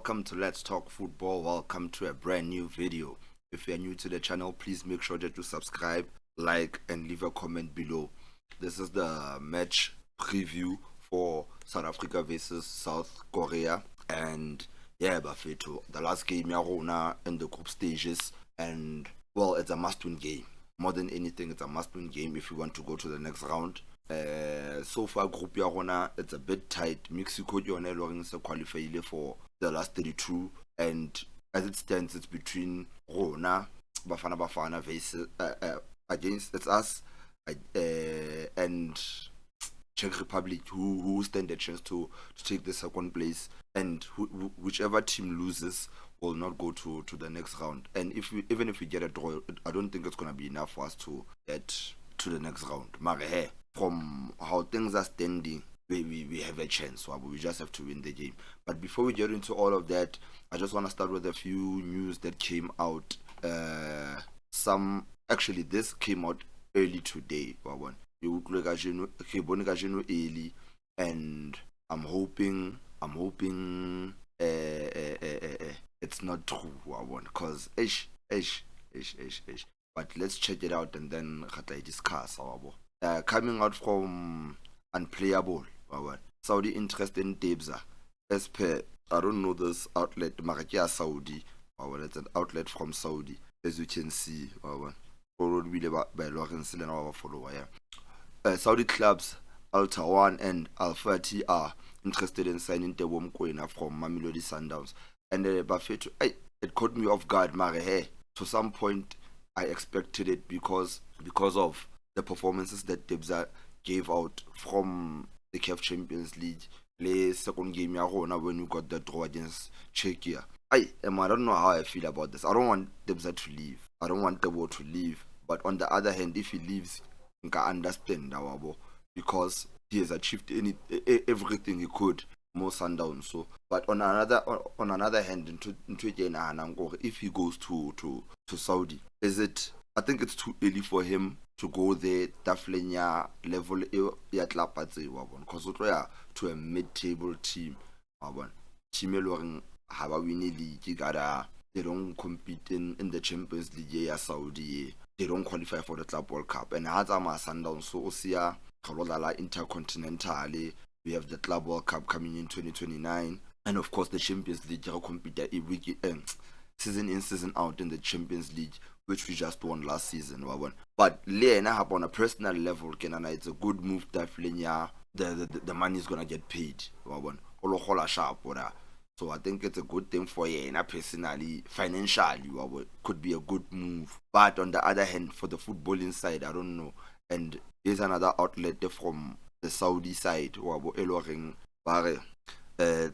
welcome to Let's Talk Football. Welcome to a brand new video. If you're new to the channel, please make sure that you subscribe, like, and leave a comment below. This is the match preview for South Africa versus South Korea. And yeah, Bafeto, the last game Yarona in the group stages. And well, it's a must-win game. More than anything, it's a must-win game if you want to go to the next round. So far group ya rona it's a bit tight. Mexico yone loreng se qualified for the last 32, and as it stands it's between rona Bafana versus against it's us and Czech Republic who stand a chance to take the second place, and whichever team loses will not go to the next round. And even if we get a draw, I don't think it's gonna be enough for us to get to the next round. Mare, from how things are standing, we have a chance. So we just have to win the game. But before we get into all of that, I just want to start with a few news that came out. Actually, this came out early today. Early, and I'm hoping it's not true. Because but let's check it out and then discuss. Coming out from Unplayable, Saudi interest in TEBOHO, as per, I don't know this outlet, Marakia Saudi, it's an outlet from Saudi, as you can see. Saudi clubs Al Tawan and Al Fatih are interested in signing MOKOENA from Mamelodi Sundowns. And Buffett, it caught me off guard, Mare. To some point, I expected it because of the performances that TEBOHO gave out from the CAF Champions League. The second game when we got the draw against Czechia. I don't know how I feel about this. I don't want TEBOHO to leave. I don't want TEBOHO to leave. But on the other hand, if he leaves, I can understand because he has achieved everything he could. More Sundowns. So, but on another hand, if he goes to Saudi, I think it's too early for him to go there. Taflenya level ya tlapatse because to a mid-table team. Team eloring have a winning league. They don't compete in the Champions League. Saudi. They don't qualify for the Club World Cup. And Hazama Sundowns so Osia Kalolala Intercontinental. We have the Club World Cup coming in 2029, and of course the Champions League. Compete season in, season out in the Champions League, which we just won last season. But on a personal level, it's a good move that the money is gonna get paid. So I think it's a good thing for Yena personally, financially, could be a good move. But on the other hand, for the footballing side, I don't know. And here's another outlet from the Saudi side,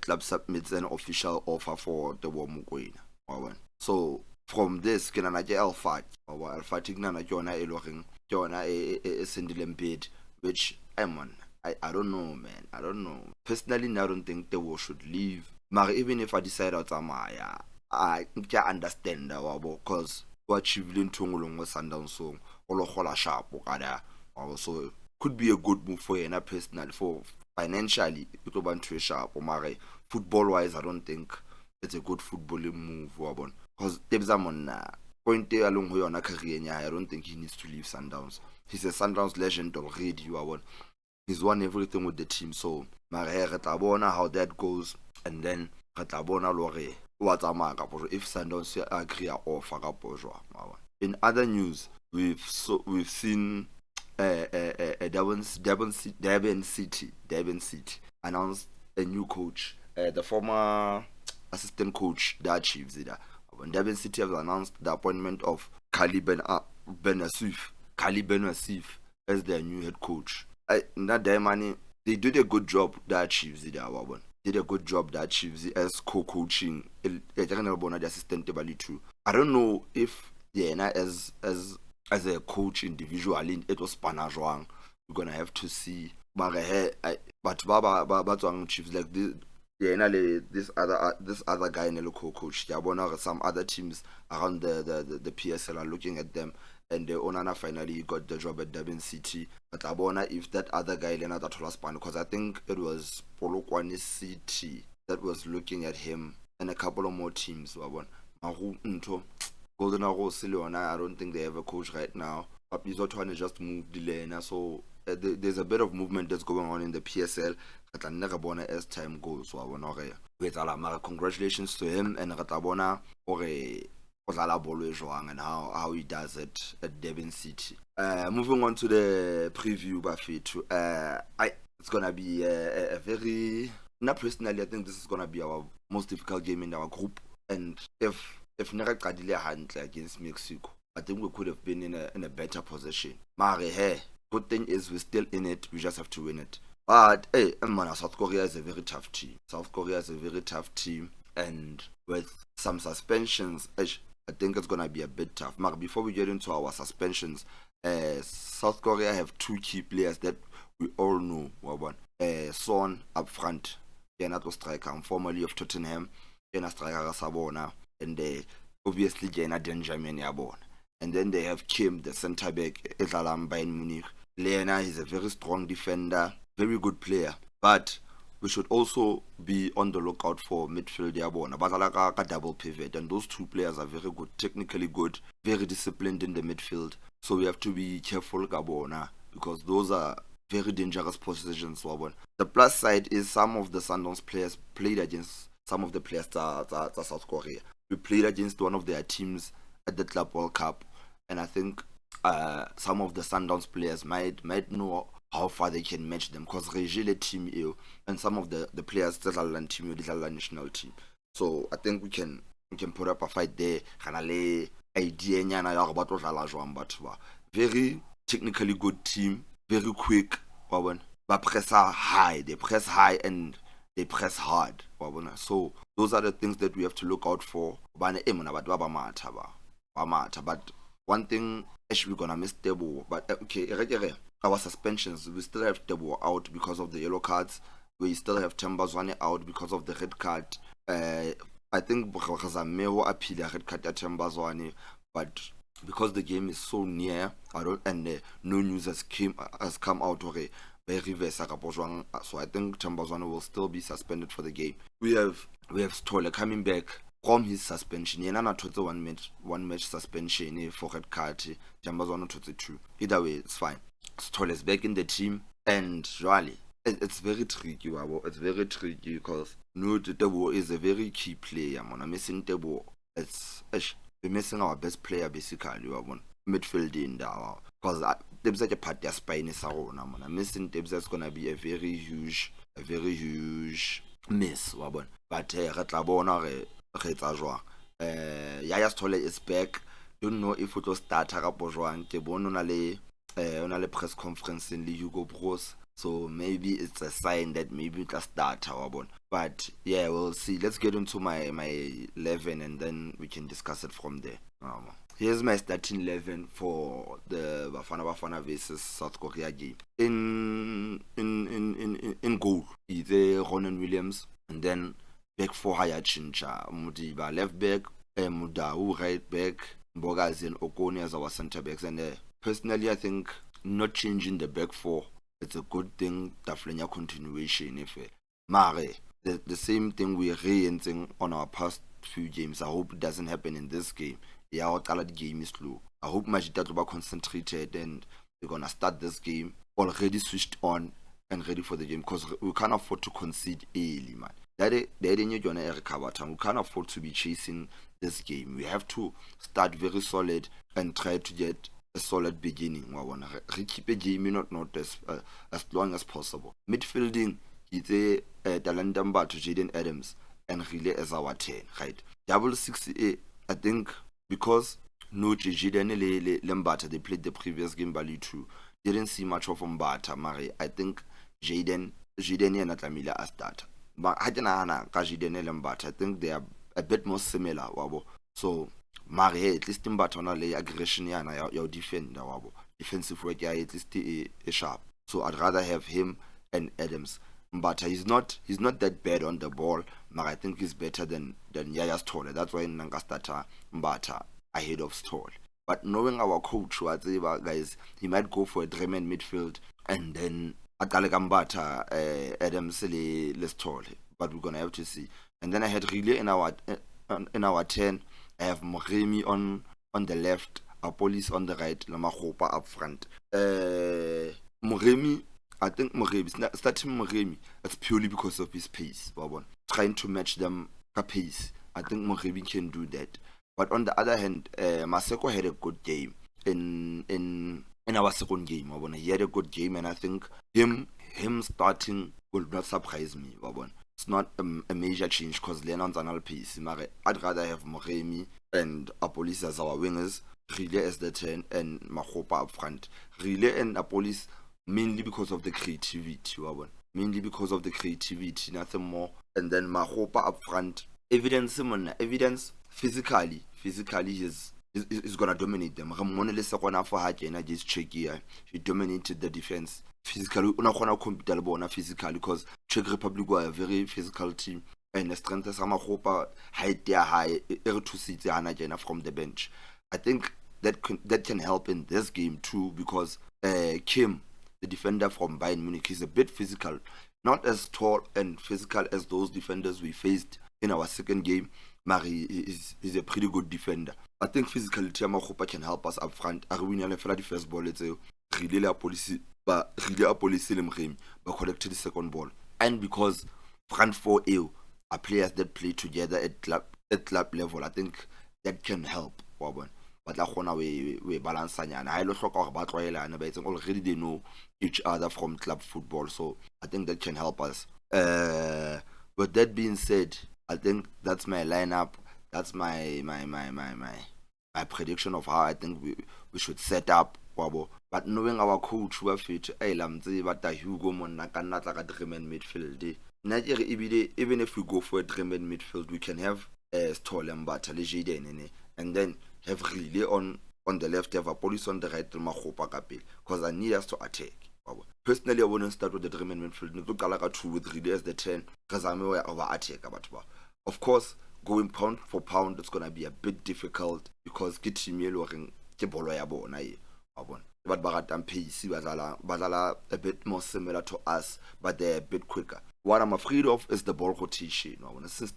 club submits an official offer for the MOKOENA. So from this, Al Fatih bid, which I don't know, man. I don't know. Personally, I don't think TEBOHO should leave. But even if I decide out I can understand because what Chivlin Tungulong was Sundowns song, Olohola sharp, so could be a good move for you personally. For financially, it will be sharp. Football wise, I don't think it's a good footballing move. Because TEBOHO point along your career, I don't think he needs to leave Sundowns. He's a Sundowns legend already. He's won everything with the team. So how that goes, and then if Sundowns agree offer. In other news, we've seen Durban City announced a new coach, the former assistant coach that achieves it. When Durban City have announced the appointment of Kali Ben Asif as their new head coach. They did a good job that achieves it. Did a good job that achieves it as co-coaching. The assistant too. I don't know if as a coach individually it was Panajwang. We're gonna have to see. But chiefs like this other guy in the co-coach. Some other teams around the PSL are looking at them, and the Onana finally got the job at Durban City. But I wonder if that other guy Leonard Tolaspan, because I think it was Polokwane City that was looking at him and a couple of more teams. Golden Arrows, I don't think they have a coach right now. Bizotwane just moved Dilena, so there's a bit of movement that's going on in the PSL. As time goes, congratulations to him and and how he does it at Devon City. Moving on to the preview, it's gonna be a very, not personally, I think this is gonna be our most difficult game in our group. And if Nera Kadile hadn't against Mexico, I think we could have been in a better position. Hey, good thing is we're still in it. We just have to win it. But hey, man, South Korea is a very tough team. South Korea is a very tough team, and with some suspensions, I think it's gonna be a bit tough. Mark, before we get into our suspensions, South Korea have two key players that we all know. Son up front, Jena striker, formerly of Tottenham, Jena striker Sabona, and obviously Jena Benjamin Yabon. And then they have Kim, the centre back, Ezalam Bayern Munich. Lena is a very strong defender, very good player. But we should also be on the lookout for midfield Yabona. Bazalaka double pivot, and those two players are very good, technically good, very disciplined in the midfield. So we have to be careful, Gabona, because those are very dangerous positions. The plus side is some of the Sundowns players played against some of the players that South Korea. We played against one of their teams at the Club World Cup, and I think some of the Sundowns players might know how far they can match them, because Regile team and some of the players that are team the national team. So I think we can put up a fight there. Very technically good team, very quick. But press high, they press high and they press hard. So those are the things that we have to look out for. But one thing, we're gonna miss Teboho. But okay, our suspensions, we still have Teboho out because of the yellow cards. We still have Tembazwane out because of the red card. I think Meho appeal a red card at Tembazwane, but because the game is so near, no news has come out already. So I think Tembazwane will still be suspended for the game. We have Stoller coming back from his suspension. Yenana took one match suspension for red card. Tembazwane took 2. Either way, it's fine. Stoller is back in the team, and really, it's very tricky. It's very tricky because Teboho is a very key player. I'm missing Teboho. We're missing our best player basically. Midfield in there, because there's a part their spine is around. I'm missing Debs. That's gonna be a very huge miss. But Yaya Stoller is back. Don't know if it will start Teboho on a press conference in Hugo Bros. So maybe it's a sign that maybe it will start. But yeah, we'll see. Let's get into my 11 and then we can discuss it from there. Here's my starting 11 for the Bafana versus South Korea game. In goal, either Ronan Williams, and then back for Hayachincha, Mudiba left back, Mudau right back, Bogazi and Okoni as our center backs. And personally, I think not changing the back four, it's a good thing. Definitely continuation. If Mare, the same thing we're re-entering on our past few games. I hope it doesn't happen in this game. Yeah, our colored game is slow. I hope Majida will be concentrated and we're gonna start this game already switched on and ready for the game, because we can't afford to concede early, man. We can't afford to be chasing this game. We have to start very solid and try to get a solid beginning. We want to keep a game not as long as possible. Midfielding, it's Dalandamba to Jaden Adams and Relay as our 10, right? 6-6, I think, because no Jaden Lembata, they played the previous game by 2. Didn't see much of Mbata, Mari. I think Jaden and Natamila as that. But I think they are a bit more similar. So, Mari, at least Mbata on a aggression, your defender, defensive work, at least sharp. So I'd rather have him and Adams. But he's not that bad on the ball, but I think he's better than Yaya Stoller. That's why Nanga started Mbata ahead of Stoller. But knowing our coach, guys, he might go for a three-man midfield and then Mbata, Adams, Stoller. But we're gonna have to see. and then I had Relay in our 10. I have Moremi on the left, Police on the right, Lamahopa up front. Moremi, I think starting Moremi, that's purely because of his pace, Babon. Trying to match them a pace. I think Moremi can do that. But on the other hand, Maseko had a good game in our second game, Babon. He had a good game, and I think him starting will not surprise me, Babon. It's not a major change because Lennon's an pace. I'd rather have Moremi and Apolis as our wingers, Relay as the 10, and Mahopa up front. Relay and Apolis mainly because of the creativity, mainly because of the creativity, nothing more. And then Mahopa up front. Evidence physically he's gonna dominate them. He dominated the defense. Physically, physically because Czech Republic were a very physical team, and the strength of Mahopa height they are high from the bench. I think that can help in this game too, because Kim, the defender from Bayern Munich, is a bit physical, not as tall and physical as those defenders we faced in our second game. Mari is a pretty good defender. I think physicality Mahopa can help us up front. Arwina lefela the first ball, let's say really a policy, but really a policy but collected the second ball. And because front 4 are players that play together at club level, I think that can help. But we balance and I look about already they know each other from club football, so I think that can help us. With that being said, I think that's my lineup. That's my prediction of how I think we should set up. But knowing our coach who are fit, Hugo Monaka dreaming midfield. Even if we go for a dreaming midfield, we can have Stolen and then have Relay on the left, have a Police on the right, because I need us to attack. Personally, I wouldn't start with the dreaming midfield. With Relay as the 10, because I'm aware of our attack. Of course, going pound for pound, it's gonna be a bit difficult because but Baratam PC was a bit more similar to us, but they're a bit quicker. What I'm afraid of is the ball rotation. Since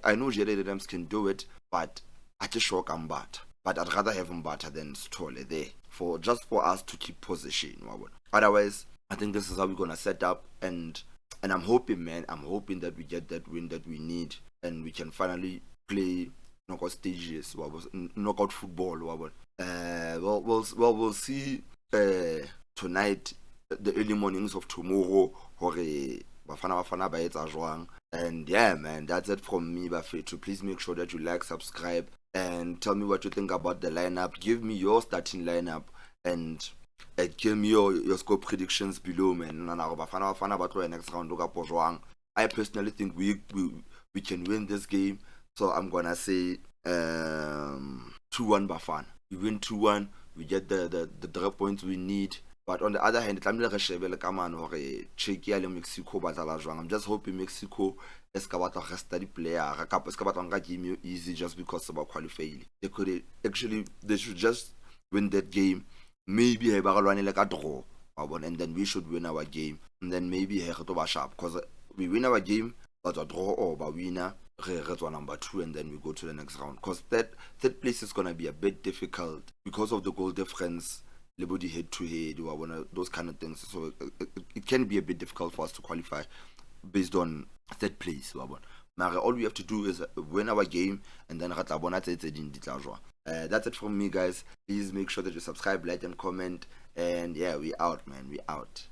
I know Jerry Adams can do it, but I just shock Mbata. But I'd rather have Mbata than Stolle there for us to keep possession. Otherwise, I think this is how we're gonna set up, and I'm hoping, man. I'm hoping that we get that win that we need, and we can finally play knockout stages, knockout football. We'll see tonight, the early mornings of tomorrow. And yeah, man, that's it from me, Bafetu. Please make sure that you like, subscribe, and tell me what you think about the lineup. Give me your starting lineup and give me your score predictions below, man. Next round, I personally think we can win this game, so I'm gonna say 2-1 Bafana. We win 2-1. We get the 3 points we need. But on the other hand, I'm just hoping Mexico is a study player. Game easy just because about qualifying. They should just win that game. Maybe like a draw, and then we should win our game. And then maybe sharp because we win our game, but a draw or a winner. Number 2, and then we go to the next round, because that third place is gonna be a bit difficult because of the goal difference, body head to head, or one of those kind of things. So it can be a bit difficult for us to qualify based on third place. All we have to do is win our game, and then that's it from me, guys. Please make sure that you subscribe, like, and comment, and yeah, we out, man. We out.